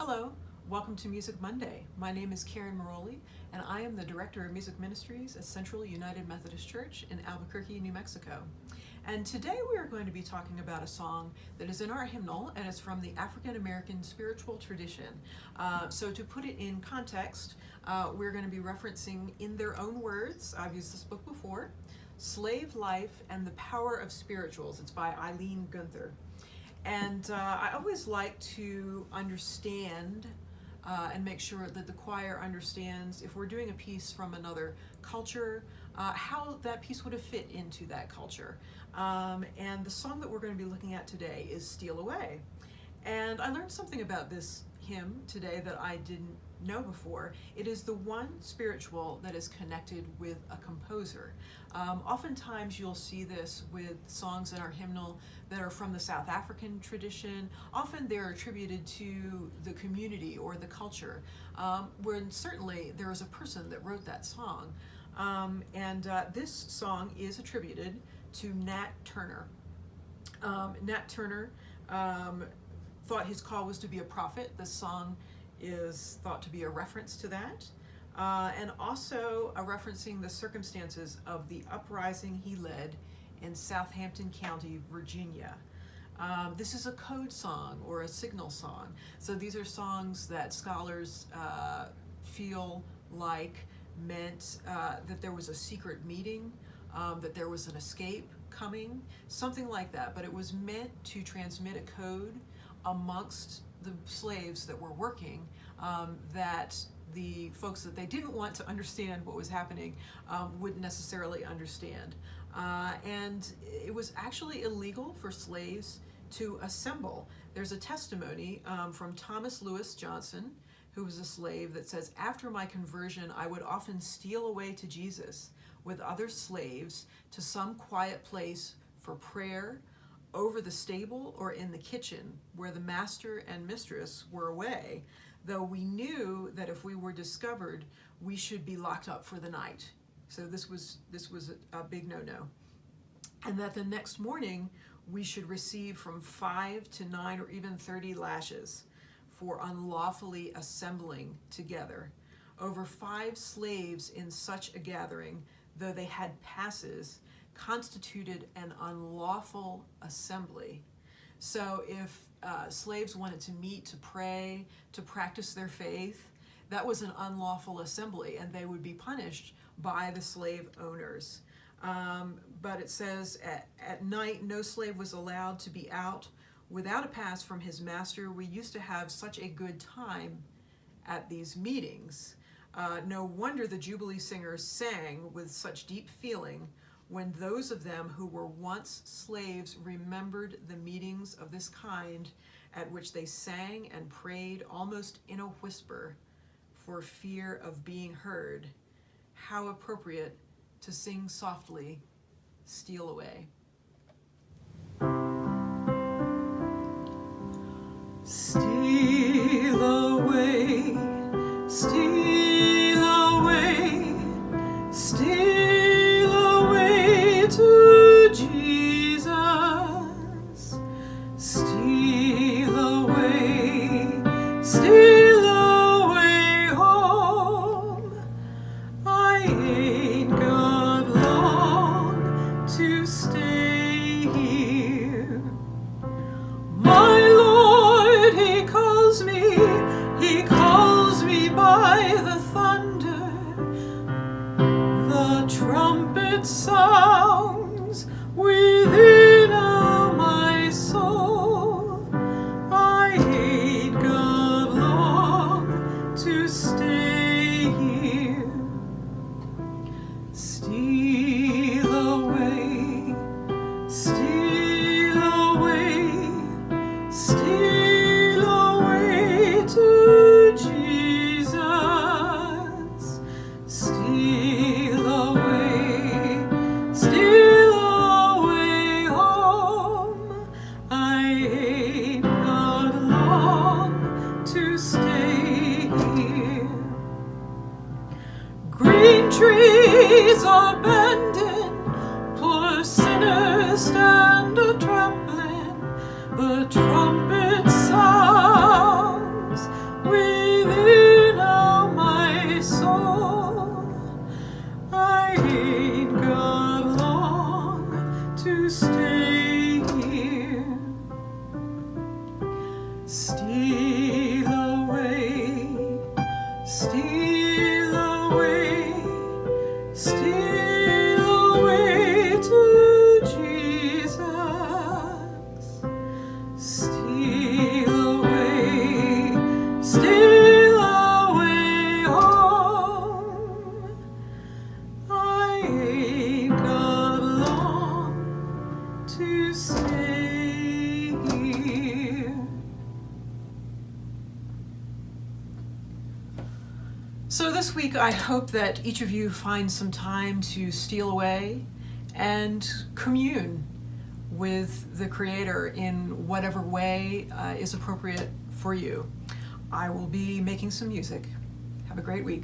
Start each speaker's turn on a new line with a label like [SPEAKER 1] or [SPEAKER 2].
[SPEAKER 1] Hello, welcome to Music Monday. My name is Karen Maroli, and I am the Director of Music Ministries at Central United Methodist Church in Albuquerque, New Mexico. And today we are going to be talking about a song that is in our hymnal, and it's from the African American spiritual tradition. So to put it in context, we're going to be referencing in their own words, I've used this book before, Slave Life and the Power of Spirituals. It's by Eileen Gunther. And I always like to understand and make sure that the choir understands, if we're doing a piece from another culture, how that piece would have fit into that culture. And the song that we're going to be looking at today is Steal Away. And I learned something about this hymn today that I didn't know before. It is the one spiritual that is connected with a composer. Oftentimes you'll see this with songs in our hymnal that are from the South African tradition. Often they're attributed to the community or the culture, when certainly there is a person that wrote that song. This song is attributed to Nat Turner. Nat Turner thought his call was to be a prophet. The song is thought to be a reference to that, and also referencing the circumstances of the uprising he led in Southampton County, Virginia. This is a code song or a signal song. So these are songs that scholars feel like meant that there was a secret meeting, that there was an escape coming, something like that. But it was meant to transmit a code amongst the slaves that were working, that the folks that they didn't want to understand what was happening wouldn't necessarily understand. And it was actually illegal for slaves to assemble. There's a testimony from Thomas Lewis Johnson, who was a slave, that says, "After my conversion, I would often steal away to Jesus with other slaves to some quiet place for prayer, over the stable or in the kitchen where the master and mistress were away, though we knew that if we were discovered, we should be locked up for the night." So this was a big no-no. And that the next morning we should receive from 5 to 9 or even 30 lashes for unlawfully assembling together. Over 5 slaves in such a gathering, though they had passes, constituted an unlawful assembly. So if slaves wanted to meet, to pray, to practice their faith, that was an unlawful assembly, and they would be punished by the slave owners. But it says, at night, no slave was allowed to be out without a pass from his master. We used to have such a good time at these meetings. No wonder the Jubilee singers sang with such deep feeling when those of them who were once slaves remembered the meetings of this kind, at which they sang and prayed almost in a whisper for fear of being heard. How appropriate to sing softly, "Steal Away." Steal away, steal away, steal away to Jesus. Steal away home. I ain't got long to stay here. My Lord, He calls me by the thunder. The trumpet sounds within my soul. I ain't got long to stay here. Steal away, steal away, steal away to Jesus. Steal away home. I ain't got long to stay here. Green trees are bending, poor sinners stand a trembling. The trumpet sounds Steal away, steal away, steal away to Jesus. Steal away, steal away home. I ain't got long to stay here. So this week, I hope that each of you finds some time to steal away and commune with the Creator in whatever way is appropriate for you. I will be making some music. Have a great week.